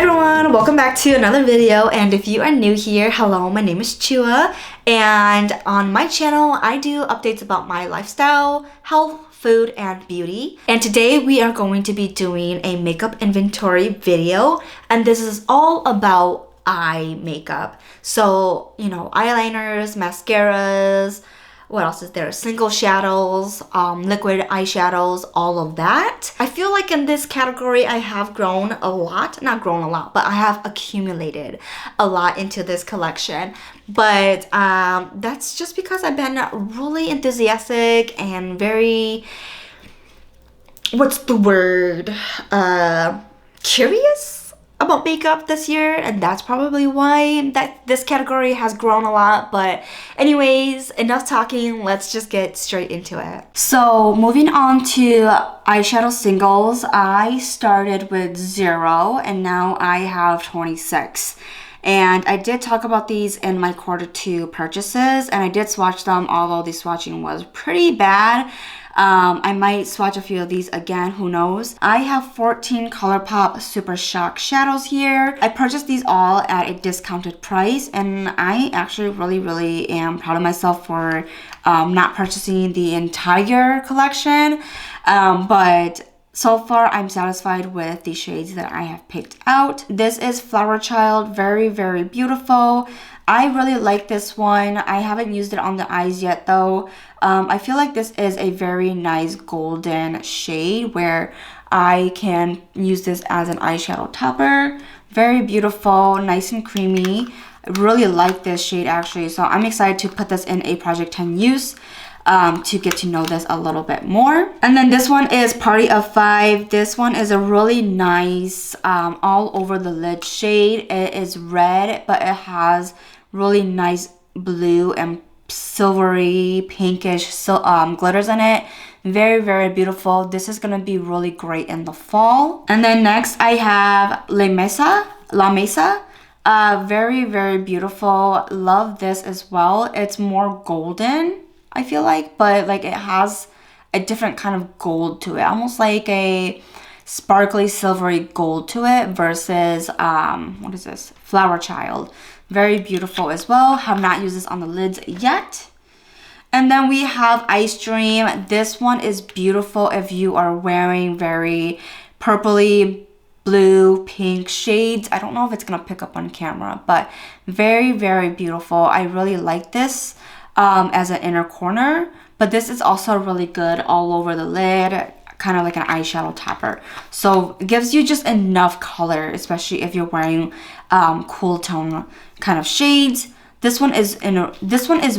everyone, welcome back to another video, and if you are new here, hello, my name is Choua, and on my channel I do updates about my lifestyle, health, food, and beauty. And today we are going to be doing a makeup inventory video, and this is all about eye makeup. So, you know, eyeliners, mascaras, what else is there? Single shadows, liquid eyeshadows, all of that. I feel like in this category I have grown a lot. Not grown a lot, but I have accumulated a lot into this collection. But that's just because I've been really enthusiastic and very, what's the word? Curious about makeup this year, and that's probably why this category has grown a lot. But anyways, enough talking, let's just get straight into it. So moving on to eyeshadow singles, I started with 0 and now I have 26. And I did talk about these in my Q2 purchases, and I did swatch them, although the swatching was pretty bad. I might swatch a few of these again, who knows. I have 14 ColourPop Super Shock shadows here. I purchased these all at a discounted price, and I actually really am proud of myself for not purchasing the entire collection. But so far, I'm satisfied with the shades that I have picked out. This is Flower Child, very beautiful. I really like this one. I haven't used it on the eyes yet though. I feel like this is a very nice golden shade where I can use this as an eyeshadow topper. Very beautiful, nice and creamy. I really like this shade actually, so I'm excited to put this in a Project 10 use. To get to know this a little bit more. And then this one is Party of 5. This one is a really nice all over the lid shade. It is red, but it has really nice blue and silvery pinkish glitters in it. Very beautiful. This is gonna be really great in the fall. And then next I have La Mesa. Very beautiful. Love this as well. It's more golden, I feel like, but like it has a different kind of gold to it, almost like a sparkly silvery gold to it versus what is this, Flower Child. Very beautiful as well. Have not used this on the lids yet. And then we have Ice Dream. This one is beautiful if you are wearing very purpley blue pink shades. I don't know if it's gonna pick up on camera, but very beautiful. I really like this as an inner corner, but this is also really good all over the lid, kind of like an eyeshadow topper. So it gives you just enough color, especially if you're wearing cool tone kind of shades. This one is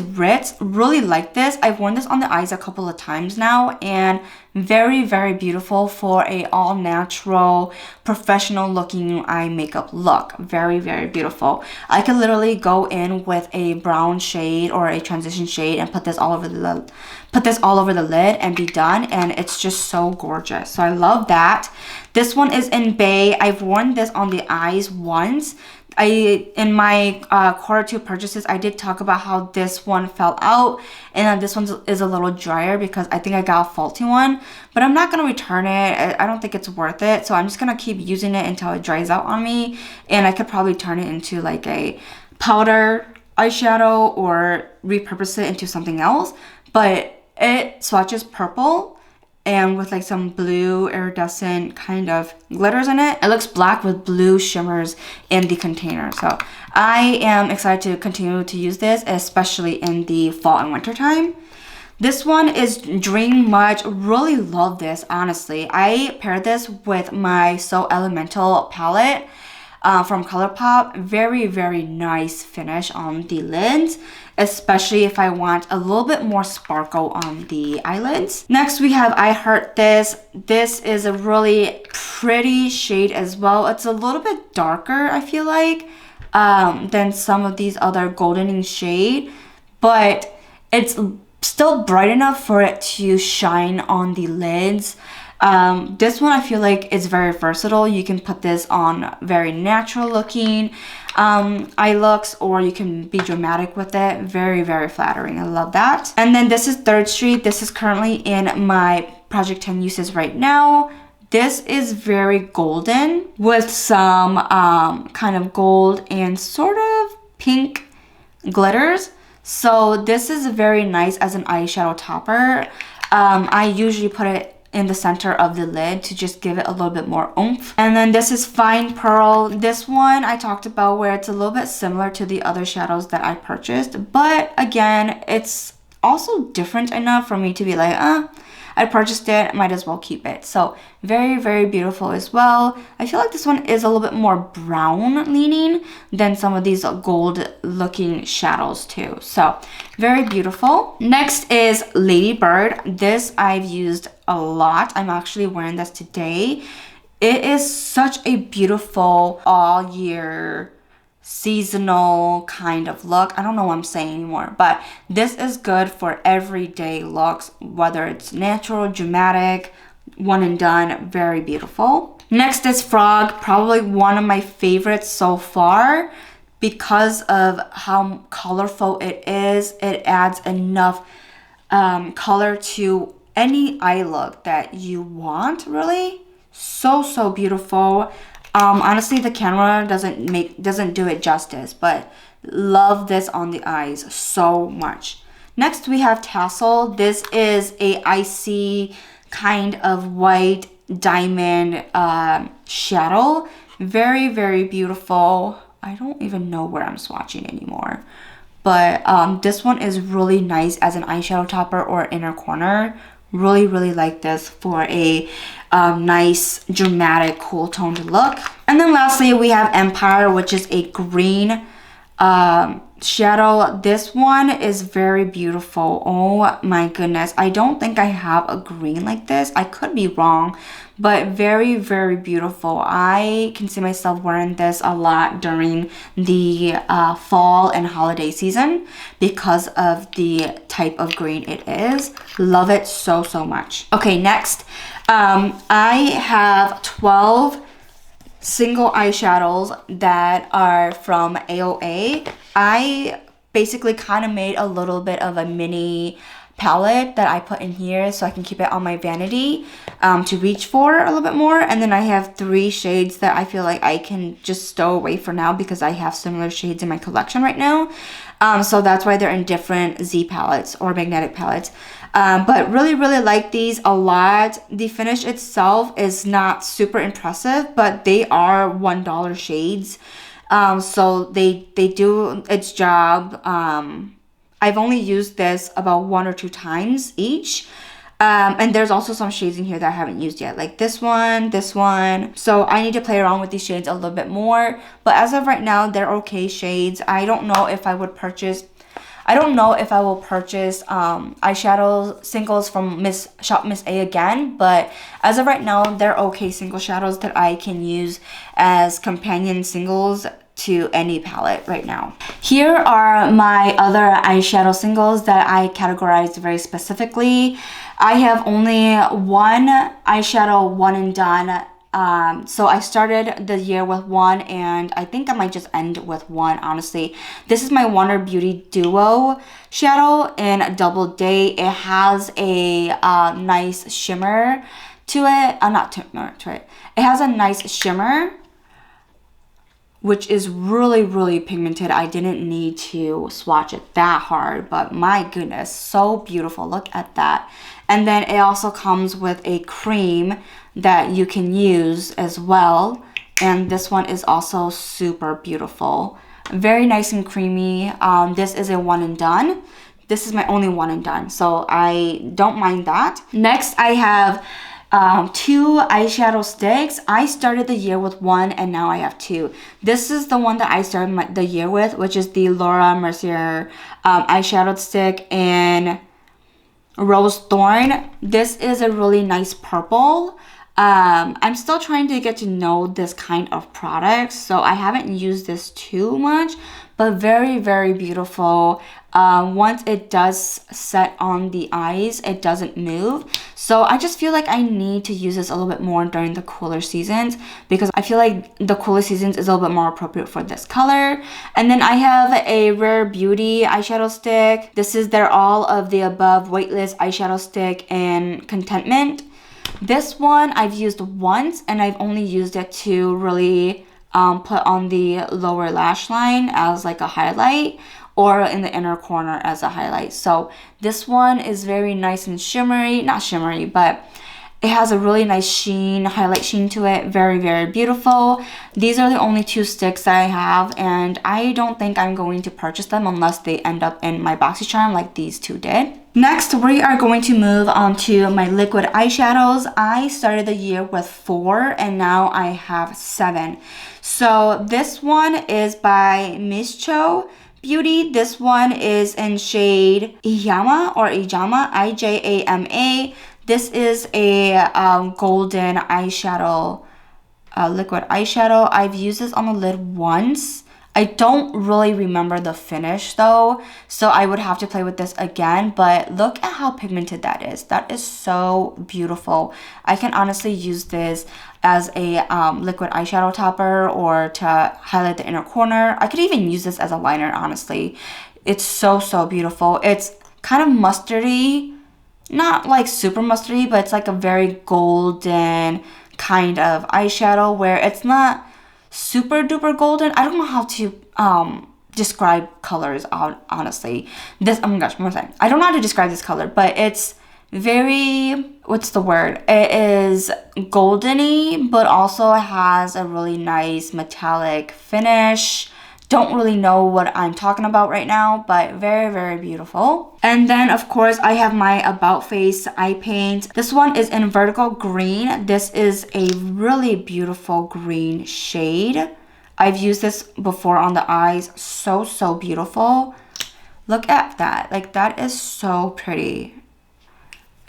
Ritz. Really like this. I've worn this on the eyes a couple of times now, and very beautiful for a all natural professional looking eye makeup look. Very beautiful. I could literally go in with a brown shade or a transition shade and put this all over the lid and be done, and it's just so gorgeous. So I love that. This one is in Bay. I've worn this on the eyes once. In my Q2 purchases, I did talk about how this one fell out, and then this one is a little drier because I think I got a faulty one, but I'm not going to return it. I don't think it's worth it, so I'm just going to keep using it until it dries out on me, and I could probably turn it into like a powder eyeshadow or repurpose it into something else. But it swatches purple and with like some blue iridescent kind of glitters in it. It looks black with blue shimmers in the container. So I am excited to continue to use this, especially in the fall and winter time. This one is Dream Much. Really love this, honestly. I paired this with my So Elemental palette from ColourPop. Very nice finish on the lids, especially if I want a little bit more sparkle on the eyelids. Next we have I Heart This. This is a really pretty shade as well. It's a little bit darker, I feel like, than some of these other goldening shade, but it's still bright enough for it to shine on the lids. This one I feel like is very versatile. You can put this on very natural looking eye looks, or you can be dramatic with it. Very flattering. I love that. And then this is Third Street. This is currently in my Project 10 uses right now. This is very golden with some kind of gold and sort of pink glitters. So this is very nice as an eyeshadow topper. I usually put it in the center of the lid to just give it a little bit more oomph. And then this is Fine Pearl. This one I talked about where it's a little bit similar to the other shadows that I purchased, but again, it's also different enough for me to be like, I purchased it, might as well keep it. So very, very beautiful as well. I feel like this one is a little bit more brown leaning than some of these gold looking shadows too. So very beautiful. Next is Lady Bird. This I've used a lot. I'm actually wearing this today. It is such a beautiful all year seasonal kind of look. I don't know what I'm saying anymore, but this is good for everyday looks, whether it's natural, dramatic, one and done, very beautiful. Next is Frog, probably one of my favorites so far because of how colorful it is. It adds enough color to any eye look that you want, really. So beautiful. Honestly, the camera doesn't do it justice, but love this on the eyes so much. Next, we have Tassel. This is a icy kind of white diamond shadow. Very, very beautiful. I don't even know where I'm swatching anymore. But this one is really nice as an eyeshadow topper or inner corner. Really, really like this for a nice, dramatic, cool toned look. And then lastly, we have Empire, which is a green shadow. This one is very beautiful. Oh my goodness. I don't think I have a green like this. I could be wrong, but very, very beautiful. I can see myself wearing this a lot during the fall and holiday season because of the type of green it is. Love it so much. Okay, next, I have 12 single eyeshadows that are from AOA. I basically kind of made a little bit of a mini palette that I put in here so I can keep it on my vanity to reach for a little bit more. And then I have 3 shades that I feel like I can just stow away for now because I have similar shades in my collection right now. So that's why they're in different Z palettes or magnetic palettes. But really, really like these a lot. The finish itself is not super impressive, but they are $1 shades. So they do its job. I've only used this about 1 or 2 times each. And there's also some shades in here that I haven't used yet, like this one. So I need to play around with these shades a little bit more. But as of right now, they're okay shades. I don't know if I will purchase eyeshadow singles from Shop Miss A again, but as of right now, they're okay single shadows that I can use as companion singles to any palette right now. Here are my other eyeshadow singles that I categorized very specifically. I have only one eyeshadow one and done. So I started the year with one, and I think I might just end with one, honestly. This is my Wonder Beauty Duo shadow in Double Day. It has a nice shimmer to it. It has a nice shimmer, which is really, really pigmented. I didn't need to swatch it that hard, but my goodness, so beautiful. Look at that. And then it also comes with a cream that you can use as well. And this one is also super beautiful. Very nice and creamy. This is a one and done. This is my only one and done, so I don't mind that. Next, I have 2 eyeshadow sticks. I started the year with one, and now I have 2. This is the one that I started the year with, which is the Laura Mercier eyeshadow stick in Rose Thorn. This is a really nice purple. I'm still trying to get to know this kind of product, so I haven't used this too much, but very, very beautiful. Once it does set on the eyes, it doesn't move. So I just feel like I need to use this a little bit more during the cooler seasons, because I feel like the cooler seasons is a little bit more appropriate for this color. And then I have a Rare Beauty eyeshadow stick. This is their All of the Above Weightless eyeshadow stick in Contentment. This one I've used once, and I've only used it to really put on the lower lash line as like a highlight, or in the inner corner as a highlight. So this one is very nice and shimmery, not shimmery, but it has a really nice sheen, highlight sheen to it. Very, very beautiful. These are the only 2 sticks that I have, and I don't think I'm going to purchase them unless they end up in my BoxyCharm like these 2 did. Next, we are going to move on to my liquid eyeshadows. I started the year with 4, and now I have 7. So this one is by Miss Cho Beauty. This one is in shade Ijama or Ijama, Ijama. This is a golden eyeshadow, liquid eyeshadow. I've used this on the lid once. I don't really remember the finish though, so I would have to play with this again, but look at how pigmented that is. That is so beautiful. I can honestly use this as a liquid eyeshadow topper or to highlight the inner corner. I could even use this as a liner, honestly. It's so, so beautiful. It's kind of mustardy, not like super mustardy, but it's like a very golden kind of eyeshadow where it's not super duper golden. I don't know how to describe colors honestly. This, oh my gosh, one more time. I don't know how to describe this color, but it's very, what's the word? It is goldeny, but also has a really nice metallic finish. Don't really know what I'm talking about right now, but very, very beautiful. And then of course I have my About Face eye paint. This one is in Vertical Green. This is a really beautiful green shade. I've used this before on the eyes. So, so beautiful. Look at that. Like, that is so pretty.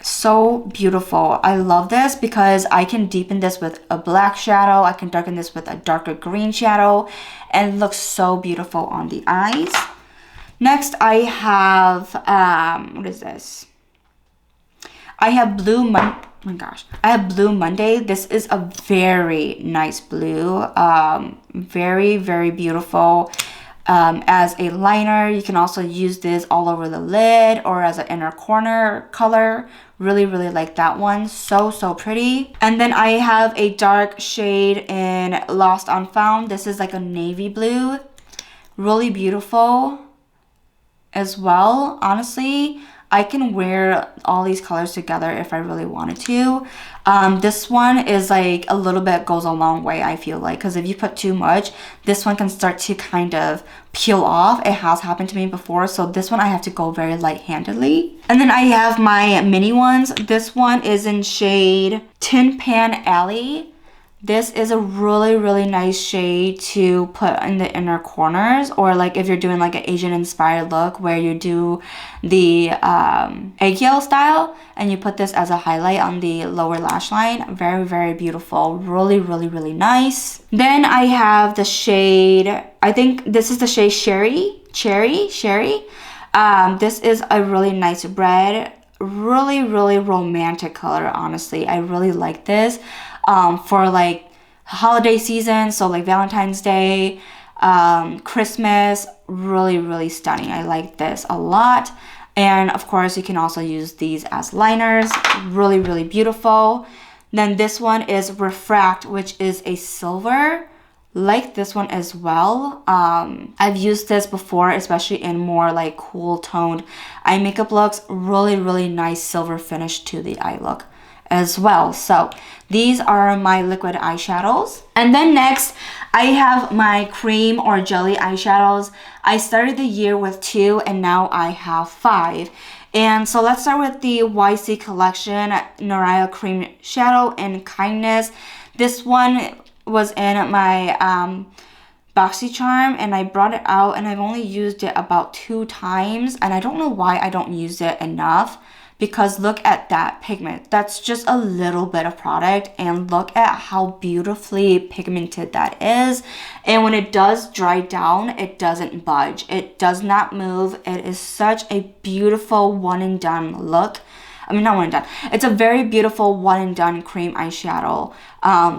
So beautiful. I love this because I can deepen this with a black shadow. I can darken this with a darker green shadow, and it looks so beautiful on the eyes. Next, I have what is this? I have Blue Monday. Oh my gosh, I have Blue Monday. This is a very nice blue. Very, very beautiful. As a liner, you can also use this all over the lid or as an inner corner color. Really, really like that one. So, so pretty. And then I have a dark shade in Lost and Found. This is like a navy blue. Really beautiful as well. Honestly, I can wear all these colors together if I really wanted to. This one is like a little bit goes a long way, I feel like, because if you put too much, this one can start to kind of peel off. It has happened to me before, so this one I have to go very light-handedly. And then I have my mini ones. This one is in shade Tin Pan Alley. This is a really, really nice shade to put in the inner corners, or like if you're doing like an Asian inspired look where you do the egg yellow style and you put this as a highlight on the lower lash line. Very, very beautiful. Really, really, really nice. Then I have the shade, I think this is the shade Sherry. This is a really nice red, really, really romantic color, honestly. I really like this. For like holiday season, so like Valentine's Day, Christmas, really, really stunning. I like this a lot. And of course, you can also use these as liners. Really, really beautiful. Then this one is Refract, which is a silver. Like this one as well. I've used this before, especially in more like cool toned eye makeup looks. Really, really nice silver finish to the eye look as well. So these are my liquid eyeshadows. And then next, I have my cream or jelly eyeshadows. I started the year with 2 and now I have 5. And so let's start with the YC Collection Naraya Cream Shadow in Kindness. This one was in my BoxyCharm and I brought it out and I've only used it about 2 times. And I don't know why I don't use it enough. Because look at that pigment. That's just a little bit of product, and look at how beautifully pigmented that is. And when it does dry down, it doesn't budge. It does not move. It is such a beautiful one and done look. I mean, not one and done. It's a very beautiful one and done cream eyeshadow.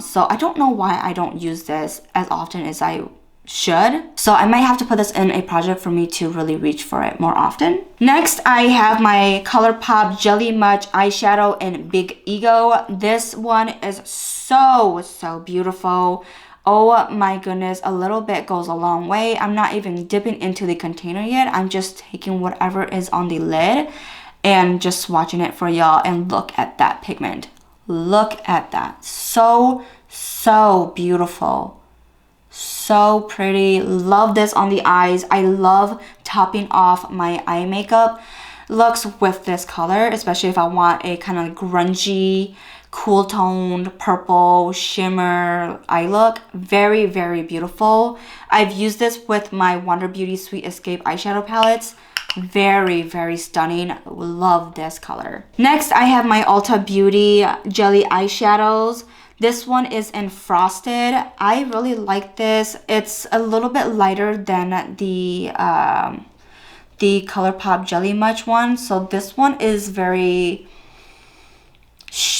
So I don't know why I don't use this as often as I should. So I might have to put this in a project for me to really reach for it more often. Next, I have my ColourPop Jelly Much eyeshadow in Big Ego. This one is so beautiful. Oh my goodness, a little bit goes a long way. I'm not even dipping into the container yet. I'm just taking whatever is on the lid and just swatching it for y'all. And look at that pigment. Look at that. So beautiful. So pretty. Love this on the eyes. I love topping off my eye makeup looks with this color, especially if I want a kind of grungy, cool toned purple shimmer eye look. Very beautiful. I've used this with my Wonder Beauty Sweet Escape eyeshadow palettes. Very stunning. Love this color. Next, I have my Ulta Beauty jelly eyeshadows. This one is in Frosted. I really like this. It's a little bit lighter than the ColourPop Jelly Much one. So this one is very,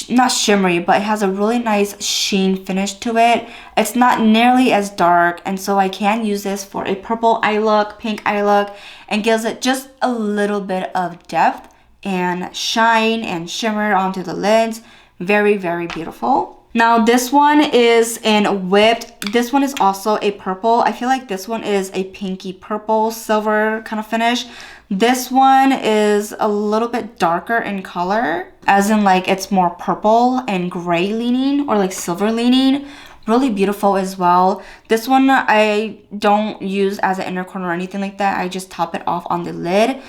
not shimmery, but it has a really nice sheen finish to it. It's not nearly as dark, and so I can use this for a purple eye look, pink eye look, and gives it just a little bit of depth and shine and shimmer onto the lids. Very beautiful. Now this one is in Whipped. This one is also a purple. I feel like this one is a pinky purple silver kind of finish. This one is a little bit darker in color, as in like it's more purple and gray leaning or like silver leaning. Really beautiful as well. This one I don't use as an inner corner or anything like that. I just top it off on the lid.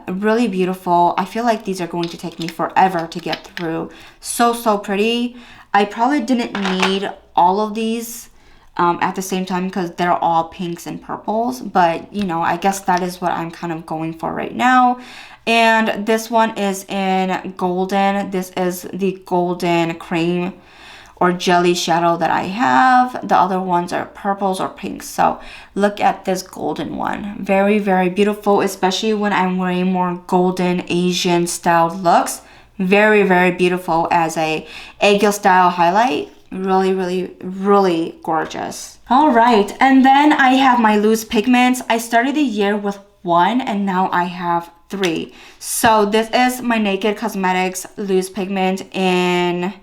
Really beautiful. I feel like these are going to take me forever to get through. So pretty. I probably didn't need all of these at the same time because they're all pinks and purples, but you know, I guess that is what I'm kind of going for right now. And this one is in Golden. This is the Golden Cream or Jelly shadow that I have. The other ones are purples or pinks. So look at this golden one. Very beautiful, especially when I'm wearing more golden Asian styled looks. Very beautiful as a eggshell style highlight. Really gorgeous. All right, and then I have my loose pigments. I started the year with 1 and now I have 3. So this is my Naked Cosmetics loose pigment in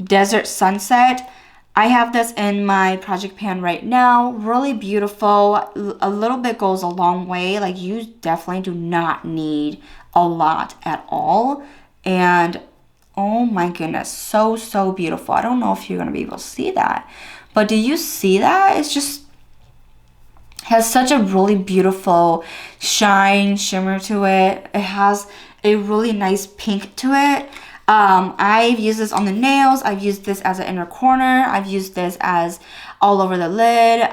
Desert Sunset. I have this in my project pan right now. Really beautiful. A little bit goes a long way. Like, you definitely do not need a lot at all. And oh my goodness, so beautiful. I don't know if you're gonna be able to see that, but do you see that? It's just has such a really beautiful shine, shimmer to it. It has a really nice pink to it. I've used this on the nails. I've used this as an inner corner. I've used this as all over the lid.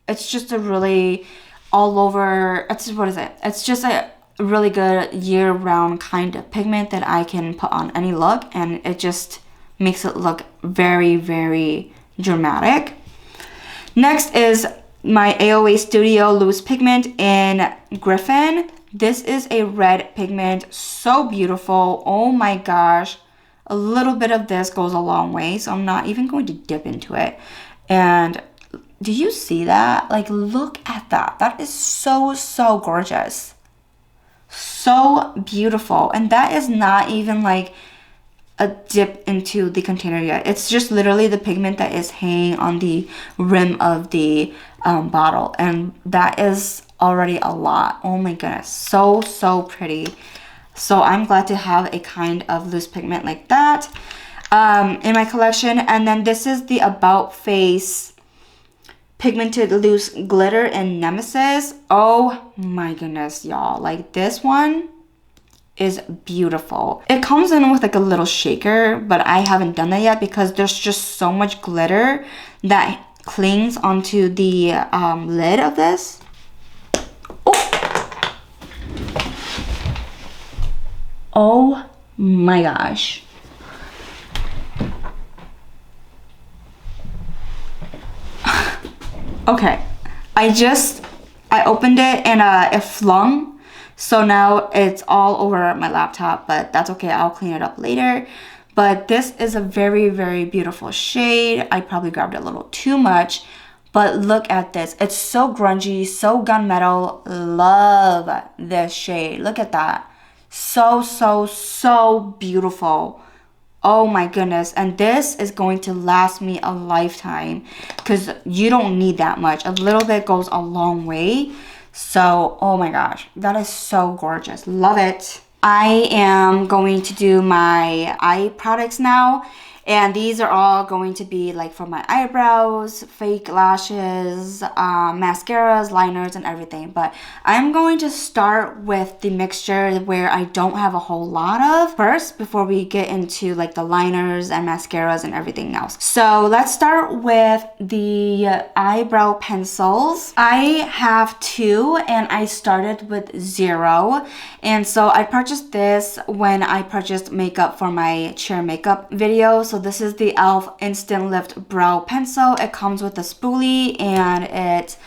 It's just a really all over, what is it? It's just a really good year-round kind of pigment that I can put on any look, and it just makes it look very dramatic. Next is my AOA Studio loose pigment in Griffin. This is a red pigment, so beautiful. Oh my gosh, a little bit of this goes a long way, so I'm not even going to dip into it. And do you see that? Like, look at that. That is so gorgeous. So beautiful. And that is not even like a dip into the container yet. It's just literally the pigment that is hanging on the rim of the bottle, and that is already a lot. Oh my goodness, so pretty. So I'm glad to have a kind of loose pigment like that in my collection. And then this is the About Face pigmented loose glitter in Nemesis. Oh my goodness, y'all, like this one is beautiful. It comes in with like a little shaker, but I haven't done that yet because there's just so much glitter that clings onto the lid of this. Oh my gosh. Okay, I opened it and it flung, so now it's all over my laptop, but that's okay, I'll clean it up later. But this is a very beautiful shade. I probably grabbed it a little too much, But look at this. It's so grungy, so gunmetal. Love this shade. Look at that. So, so, so beautiful. Oh my goodness. And this is going to last me a lifetime because you don't need that much. A little bit goes a long way. So, oh my gosh, that is so gorgeous. Love it. I am going to do my eye products now. And these are all going to be like for my eyebrows, fake lashes, mascaras, liners, and everything. But I'm going to start with the mixture where I don't have a whole lot of first before we get into like the liners and mascaras and everything else. So let's start with the eyebrow pencils. I have 2 and I started with 0. And so I purchased this when I purchased makeup for my chair makeup video. So this is the e.l.f. Instant Lift Brow Pencil. It comes with a spoolie and it's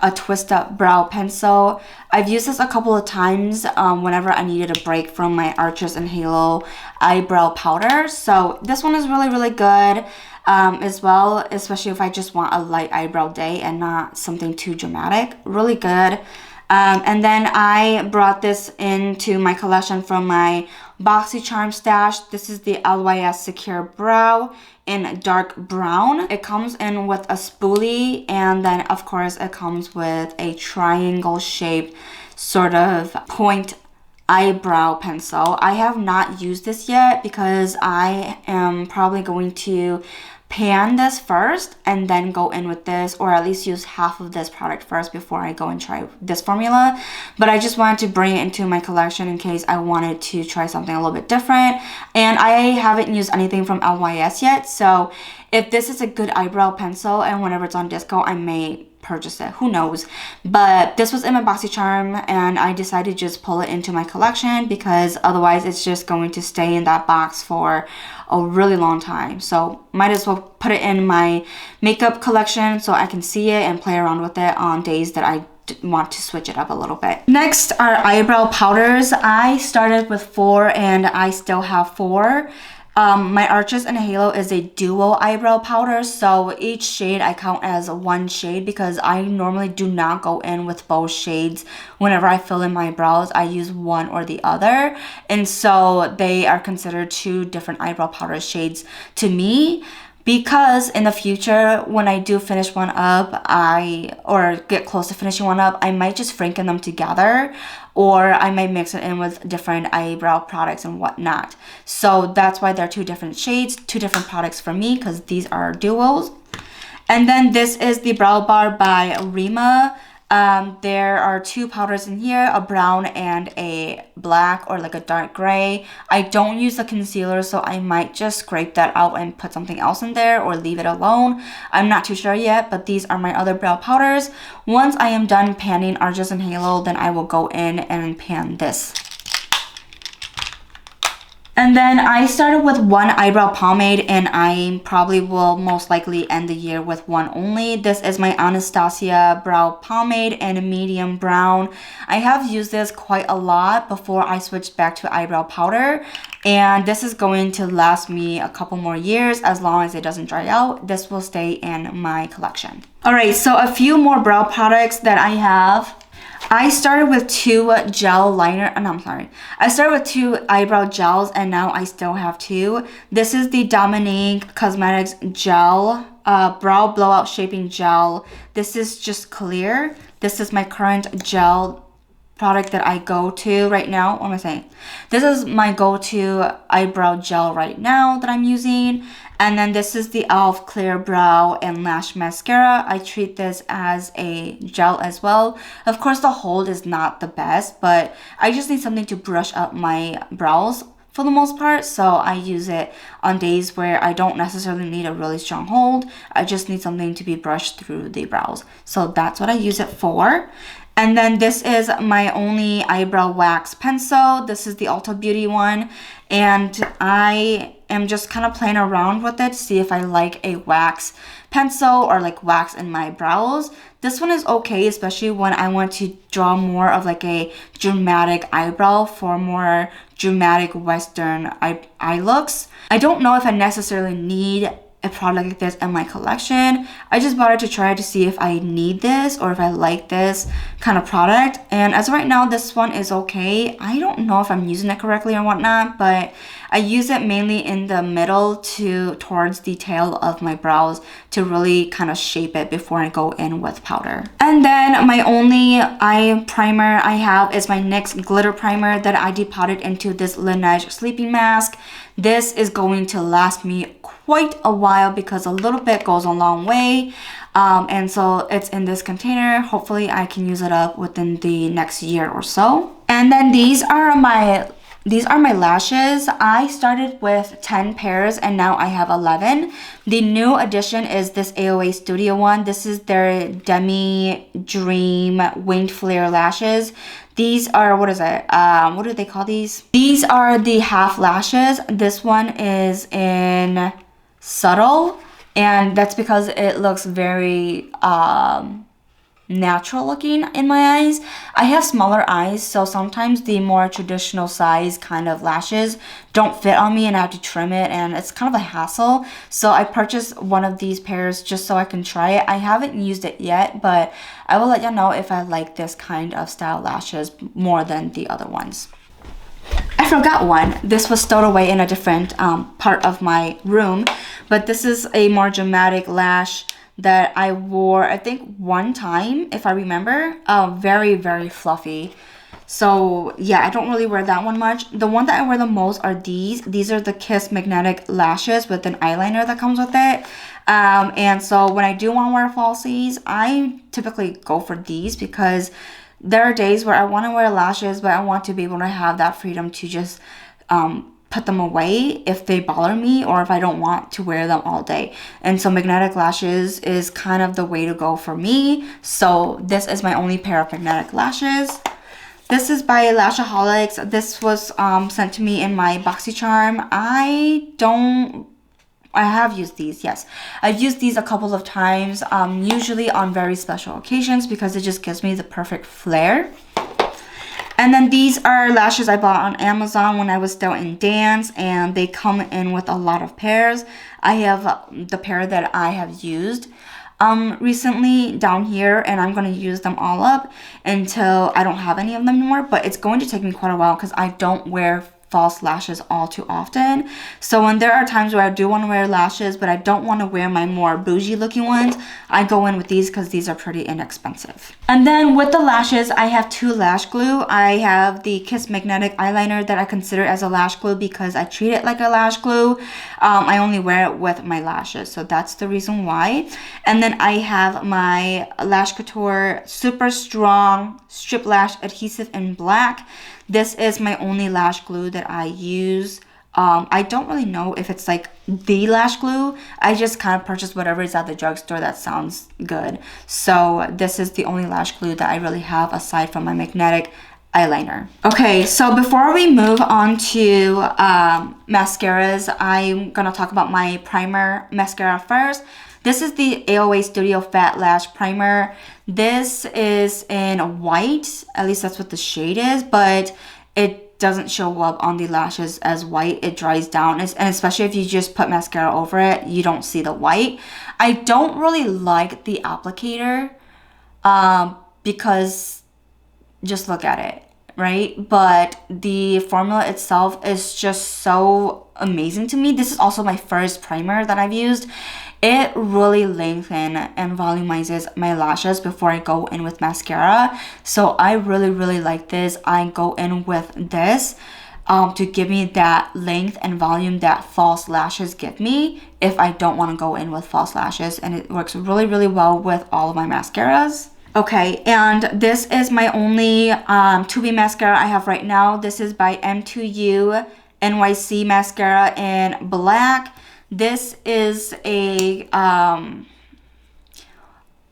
a twist up brow pencil. I've used this a couple of times whenever I needed a break from my Arches and Halo eyebrow powder. So this one is really, really good as well, especially if I just want a light eyebrow day and not something too dramatic. Really good. And then I brought this into my collection from my BoxyCharm stash. This is the LYS Secure Brow in dark brown. It comes in with a spoolie, and then of course it comes with a triangle shaped sort of point eyebrow pencil. I have not used this yet because I am probably going to pan this first and then go in with this, or at least use half of this product first before I go and try this formula. But I just wanted to bring it into my collection in case I wanted to try something a little bit different. And I haven't used anything from LYS yet, so if this is a good eyebrow pencil and whenever it's on disco, I may purchase it, who knows. But this was in my BoxyCharm and I decided to just pull it into my collection because otherwise it's just going to stay in that box for a really long time. So might as well put it in my makeup collection so I can see it and play around with it on days that I want to switch it up a little bit. Next are eyebrow powders. I started with 4 and I still have 4. My Arches and Halo is a duo eyebrow powder, so each shade I count as 1 shade because I normally do not go in with both shades. Whenever I fill in my brows, I use one or the other, and so they are considered 2 different eyebrow powder shades to me. Because in the future, when I do finish one up, or get close to finishing one up, I might just franken them together, or I might mix it in with different eyebrow products and whatnot. So that's why they're 2 different shades, 2 different products for me, because these are duos. And then this is the Brow Bar by Rima. There are 2 powders in here, a brown and a black or like a dark gray. I don't use the concealer, so I might just scrape that out and put something else in there or leave it alone. I'm not too sure yet, but these are my other brow powders. Once I am done panning Arches and Halo, then I will go in and pan this. And then I started with 1 eyebrow pomade, and I probably will most likely end the year with 1 only. This is my Anastasia brow pomade in a medium brown. I have used this quite a lot before I switched back to eyebrow powder, and this is going to last me a couple more years as long as it doesn't dry out. This will stay in my collection. Alright, so a few more brow products that I have. I started with 2 gel liner, no, I'm sorry. I started with 2 eyebrow gels and now I still have 2. This is the Dominique Cosmetics Gel, Brow Blowout Shaping Gel. This is just clear. This is my current gel product that I go to right now. What am I saying? This is my go-to eyebrow gel right now that I'm using. And then this is the e.l.f. Clear Brow and Lash Mascara. I treat this as a gel as well. Of course, the hold is not the best, but I just need something to brush up my brows for the most part. So I use it on days where I don't necessarily need a really strong hold. I just need something to be brushed through the brows. So that's what I use it for. And then this is my only eyebrow wax pencil. This is the Ulta Beauty one. And I am just kind of playing around with it to see if I like a wax pencil or like wax in my brows. This one is okay, especially when I want to draw more of like a dramatic eyebrow for more dramatic Western eye looks. I don't know if I necessarily need a product like this in my collection. I just bought it to try to see if I need this or if I like this kind of product. And as of right now, this one is okay. I don't know if I'm using it correctly or whatnot, but I use it mainly in the middle towards the tail of my brows to really kind of shape it before I go in with powder. And then my only eye primer I have is my NYX glitter primer that I depotted into this Laneige sleeping mask. This is going to last me quite a while because a little bit goes a long way. And so it's in this container. Hopefully I can use it up within the next year or so. And then these are my lashes. I started with 10 pairs and now I have 11. The new addition is this AOA Studio one. This is their Demi Dream Winged Flare lashes. These are, what do they call these? These are the half lashes. This one is in Subtle, and that's because it looks very natural looking in my eyes. I have smaller eyes, so sometimes the more traditional size kind of lashes don't fit on me and I have to trim it, and it's kind of a hassle. So I purchased one of these pairs just so I can try it. I haven't used it yet, but I will let you know if I like this kind of style lashes more than the other ones. I forgot one. This was stowed away in a different part of my room, but this is a more dramatic lash that I wore, I think, one time, if I remember. Very, very fluffy. So yeah, I don't really wear that one much. The one that I wear the most are these. These are the Kiss magnetic lashes with an eyeliner that comes with it. And so when I do want to wear falsies, I typically go for these because there are days where I want to wear lashes, but I want to be able to have that freedom to just put them away if they bother me or if I don't want to wear them all day. And so magnetic lashes is kind of the way to go for me. So this is my only pair of magnetic lashes. This is by Lashaholics. This was sent to me in my BoxyCharm. I have used these, yes. I've used these a couple of times, usually on very special occasions because it just gives me the perfect flare. And then these are lashes I bought on Amazon when I was still in dance, and they come in with a lot of pairs. I have the pair that I have used recently down here, and I'm going to use them all up until I don't have any of them anymore. But it's going to take me quite a while because I don't wear false lashes all too often. So when there are times where I do want to wear lashes, but I don't want to wear my more bougie looking ones, I go in with these because these are pretty inexpensive. And then with the lashes, I have two lash glue. I have the Kiss Magnetic Eyeliner that I consider as a lash glue because I treat it like a lash glue. I only wear it with my lashes, so that's the reason why. And then I have my Lash Couture Super Strong Strip Lash Adhesive in black. This is my only lash glue that I use. I don't really know if it's like the lash glue. I just kind of purchased whatever is at the drugstore that sounds good. So this is the only lash glue that I really have aside from my magnetic eyeliner. Okay, so before we move on to mascaras, I'm gonna talk about my primer mascara first. This is the AOA Studio Fat Lash Primer. This is in white, at least that's what the shade is, but it doesn't show up on the lashes as white. It dries down, and especially if you just put mascara over it, you don't see the white. I don't really like the applicator because just look at it, right? But the formula itself is just so amazing to me. This is also my first primer that I've used. It really lengthens and volumizes my lashes before I go in with mascara. So I really, really like this. I go in with this to give me that length and volume that false lashes give me if I don't want to go in with false lashes. And it works really, really well with all of my mascaras. Okay, and this is my only 2B mascara I have right now. This is by M2U NYC mascara in black. This is a, kind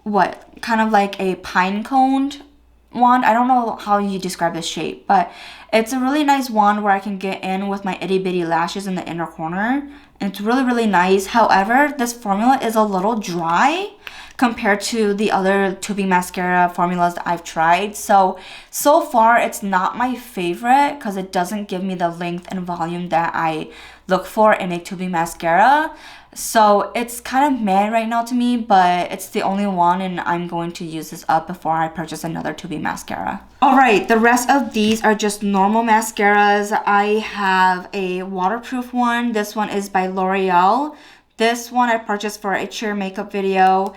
of like a pine coned wand. I don't know how you describe this shape, but it's a really nice wand where I can get in with my itty bitty lashes in the inner corner. And it's really, really nice. However, this formula is a little dry compared to the other tubing mascara formulas that I've tried. So far it's not my favorite because it doesn't give me the length and volume that I look for in a tubing mascara. So it's kind of meh right now to me, but it's the only one and I'm going to use this up before I purchase another tubing mascara. Alright, the rest of these are just normal mascaras. I have a waterproof one. This one is by L'Oreal. This one I purchased for a cheer makeup video.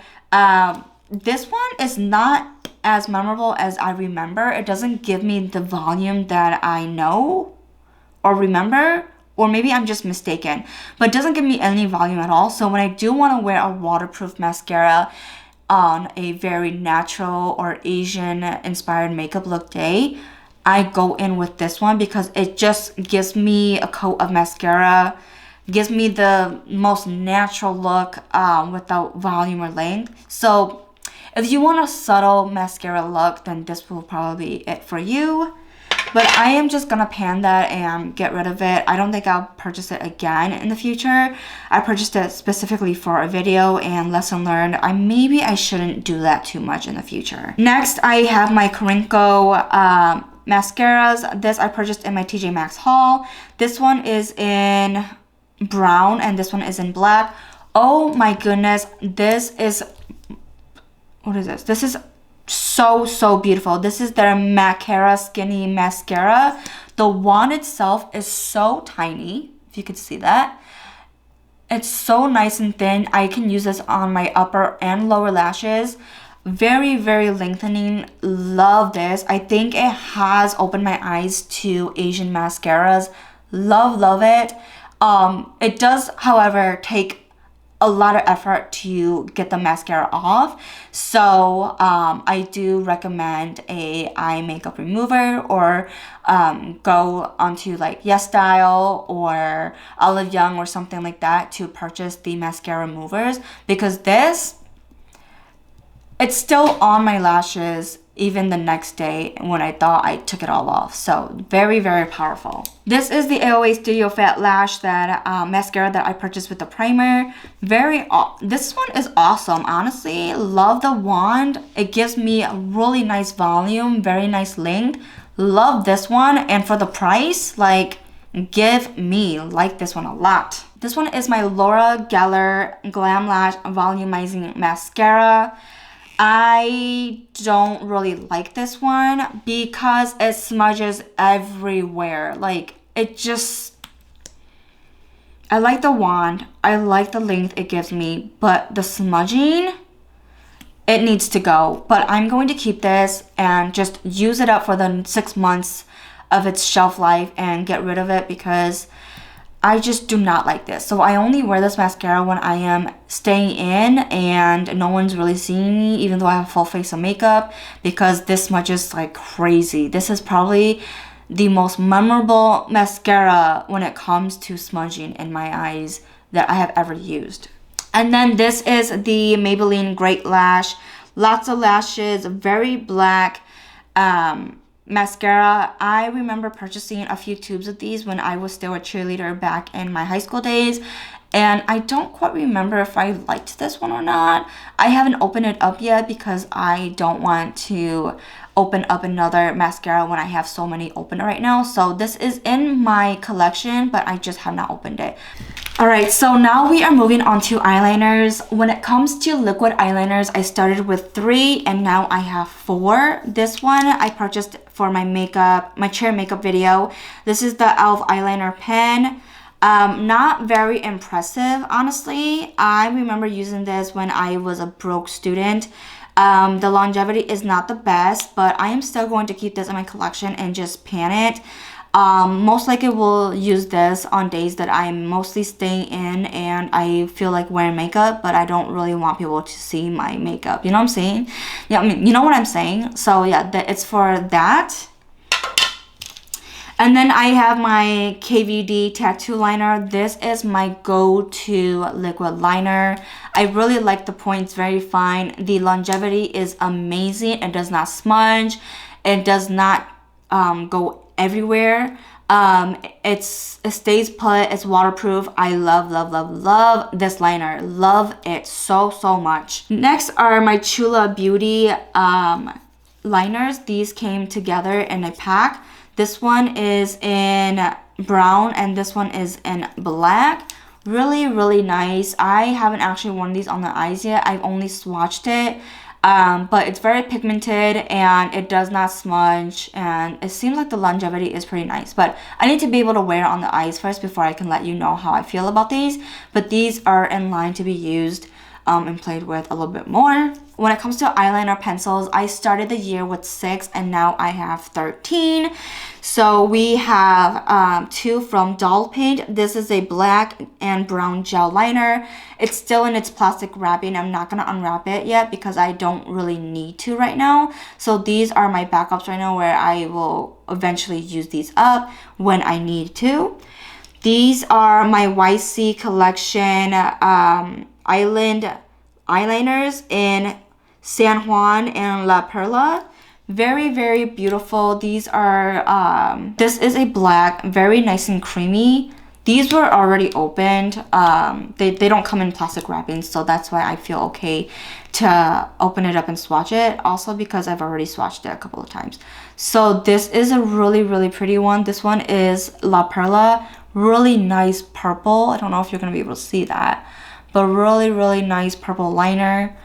This one is not as memorable as I remember. It doesn't give me the volume that I know or remember. Or maybe I'm just mistaken, but it doesn't give me any volume at all. So when I do want to wear a waterproof mascara on a very natural or Asian inspired makeup look day, I go in with this one because it just gives me a coat of mascara, gives me the most natural look without volume or length. So if you want a subtle mascara look, then this will probably be it for you. But I am just gonna pan that and get rid of it. I don't think I'll purchase it again in the future. I purchased it specifically for a video and lesson learned. Maybe I shouldn't do that too much in the future. Next, I have my Krenko mascaras. This I purchased in my TJ Maxx haul. This one is in brown and this one is in black. Oh my goodness, this is, what is this? This is so beautiful. This is their Mascara Skinny Mascara. The wand itself is so tiny, if you could see that. It's so nice and thin. I can use this on my upper and lower lashes. Very lengthening. Love this. I think it has opened my eyes to Asian mascaras. Love it. It does, however, take a lot of effort to get the mascara off, so I do recommend a eye makeup remover or go onto like Yes Style or Olive Young or something like that to purchase the mascara removers, because it's still on my lashes even the next day when I thought I took it all off. So very powerful. This is the AOA Studio Fat Lash that mascara that I purchased with the primer. This one is awesome, honestly. Love the wand. It gives me a really nice volume, very nice length. Love this one, and for the price, like, give me like this one a lot. This one is my Laura Geller Glam Lash Volumizing Mascara. I don't really like this one because it smudges everywhere. Like, it just, I like the wand, I like the length it gives me, but the smudging, it needs to go. But I'm going to keep this and just use it up for the 6 months of its shelf life and get rid of it because I just do not like this. So I only wear this mascara when I am staying in and no one's really seeing me, even though I have a full face of makeup, because this smudges like crazy. This is probably the most memorable mascara when it comes to smudging in my eyes that I have ever used. And then this is the Maybelline Great Lash. Lots of lashes, very black. Mascara. I remember purchasing a few tubes of these when I was still a cheerleader back in my high school days, and I don't quite remember if I liked this one or not. I haven't opened it up yet because I don't want to open up another mascara when I have so many open right now. So this is in my collection, but I just have not opened it. Alright, so now we are moving on to eyeliners. When it comes to liquid eyeliners, I started with 3 and now I have 4. This one I purchased for my chair makeup video. This is the e.l.f. eyeliner pen. Not very impressive, honestly. I remember using this when I was a broke student. The longevity is not the best, but I am still going to keep this in my collection and just pan it. Most likely will use this on days that I'm mostly staying in and I feel like wearing makeup, but I don't really want people to see my makeup. You know what I'm saying? Yeah, I mean, you know what I'm saying? So yeah, it's for that. And then I have my KVD tattoo liner. This is my go-to liquid liner. I really like the points, very fine. The longevity is amazing. It does not smudge. It does not go everywhere. It stays put, it's waterproof. I love this liner. Love it so much. Next are my Choua Beauty liners. These came together in a pack. This one is in brown and this one is in black. Really nice. I haven't actually worn these on the eyes yet. I've only swatched it. But it's very pigmented and it does not smudge, and it seems like the longevity is pretty nice. But I need to be able to wear it on the eyes first before I can let you know how I feel about these. But these are in line to be used and played with a little bit more. When it comes to eyeliner pencils, I started the year with 6 and now I have 13. So we have 2 from Doll Paint. This is a black and brown gel liner. It's still in its plastic wrapping. I'm not gonna unwrap it yet because I don't really need to right now. So these are my backups right now where I will eventually use these up when I need to. These are my YC collection island eyeliners in San Juan and La Perla. Very beautiful. These are this is a black, very nice and creamy. These were already opened. They don't come in plastic wrapping, so that's why I feel okay to open it up and swatch it. Also because I've already swatched it a couple of times. So this is a really pretty one. This one is La Perla. Really nice purple. I don't know if you're gonna be able to see that, but really nice purple liner.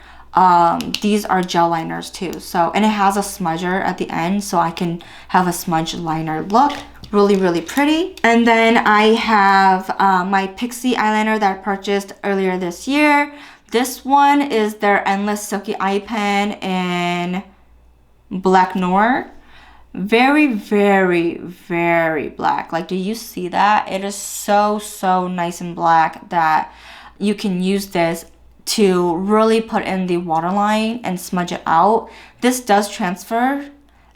These are gel liners too, so, and it has a smudger at the end, so I can have a smudge liner look. Really pretty. And then I have my Pixie eyeliner that I purchased earlier this year. This one is their Endless Silky Eye Pen in Black Noir. Very black. Like, do you see that? It is so nice and black that you can use this to really put in the waterline and smudge it out. This does transfer,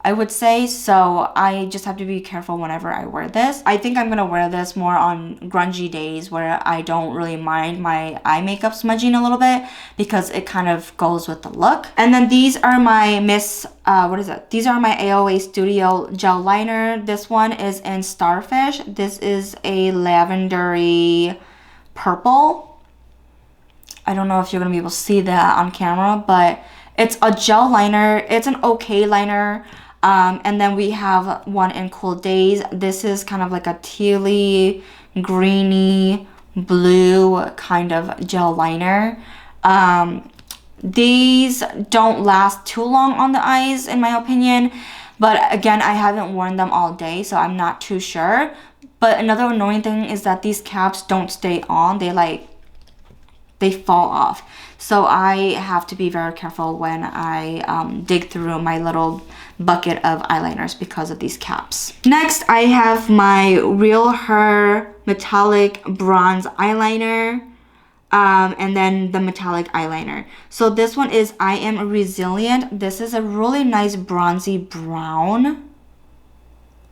I would say, so I just have to be careful whenever I wear this. I think I'm gonna wear this more on grungy days where I don't really mind my eye makeup smudging a little bit because it kind of goes with the look. And then these are my These are my AOA Studio gel liner. This one is in Starfish. This is a lavendery purple. I don't know if you're gonna be able to see that on camera, but it's a gel liner. It's an okay liner. And then we have one in Cool Days. This is kind of like a tealy, greeny, blue kind of gel liner. These don't last too long on the eyes, in my opinion. But again, I haven't worn them all day, so I'm not too sure. But another annoying thing is that these caps don't stay on. They fall off. So I have to be very careful when I dig through my little bucket of eyeliners because of these caps. Next, I have my Real Her Metallic Bronze Eyeliner. And then the metallic eyeliner. So this one is I Am Resilient. This is a really nice bronzy brown.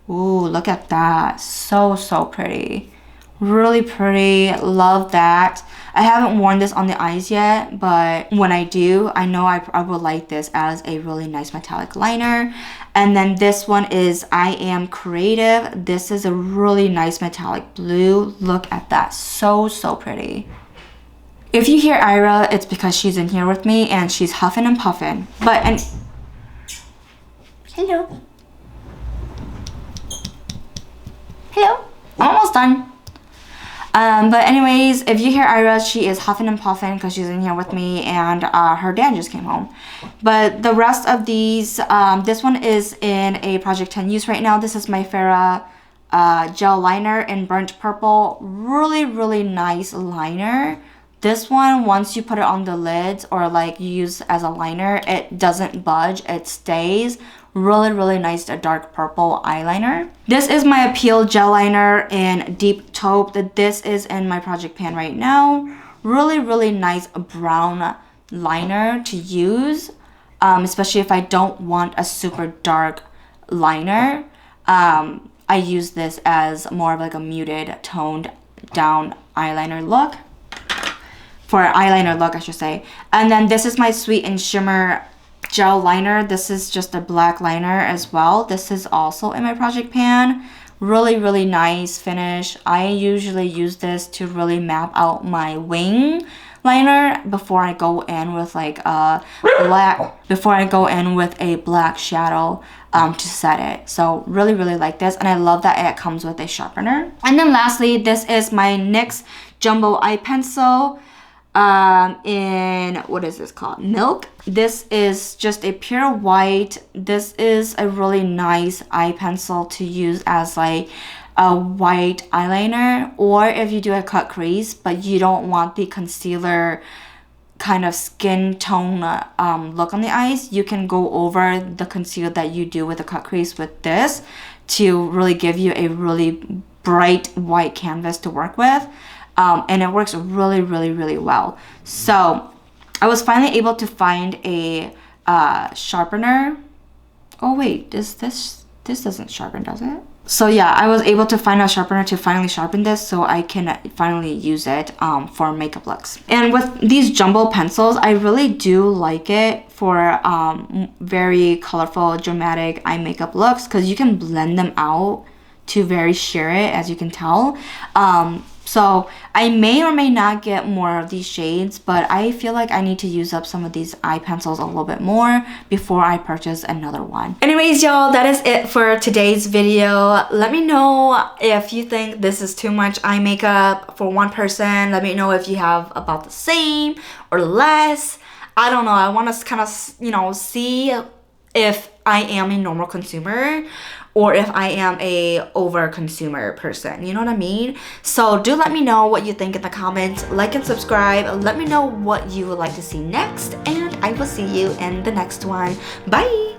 Ooh, look at that. So pretty. Really pretty. Love that. I haven't worn this on the eyes yet, but when I do, I know I will like this as a really nice metallic liner. And then this one is I Am Creative. This is a really nice metallic blue. Look at that. So pretty. If you hear Ira, it's because she's in here with me and she's huffing and puffing. Hello. Hello. I'm almost done. But anyways, if you hear Ira, she is huffing and puffing because she's in here with me and her dad just came home. But the rest of these, this one is in a Project 10 use right now. This is my Farrah gel liner in burnt purple. Really nice liner. This one, once you put it on the lids or like you use as a liner, it doesn't budge, it stays. Really nice dark purple eyeliner. This is my Appeal gel liner in Deep Taupe. This is in my project pan right now. Really nice brown liner to use, especially if I don't want a super dark liner. I use this as more of like a muted, toned down eyeliner look. For eyeliner look, I should say. And then this is my Sweet and Shimmer gel liner. This is just a black liner as well. This is also in my project pan. Really nice finish. I usually use this to really map out my wing liner before I go in with like a black shadow to set it. So really like this, and I love that it comes with a sharpener. And then lastly, this is my NYX Jumbo Eye Pencil in, what is this called? Milk. This is just a pure white. This is a really nice eye pencil to use as like a white eyeliner, or if you do a cut crease but you don't want the concealer kind of skin tone look on the eyes, you can go over the concealer that you do with a cut crease with this to really give you a really bright white canvas to work with. And it works really well. So I was finally able to find a sharpener. Oh wait, this doesn't sharpen, does it? So yeah, I was able to find a sharpener to finally sharpen this so I can finally use it for makeup looks. And with these jumbo pencils, I really do like it for very colorful, dramatic eye makeup looks, because you can blend them out to very sheer it, as you can tell. So I may or may not get more of these shades, but I feel like I need to use up some of these eye pencils a little bit more before I purchase another one. Anyways, y'all, that is it for today's video. Let me know if you think this is too much eye makeup for one person. Let me know if you have about the same or less. I don't know. I want to kind of, you know, see if I am a normal consumer or if I am a over consumer person, you know what I mean? So do let me know what you think in the comments. Like and subscribe. Let me know what you would like to see next, and I will see you in the next one. Bye!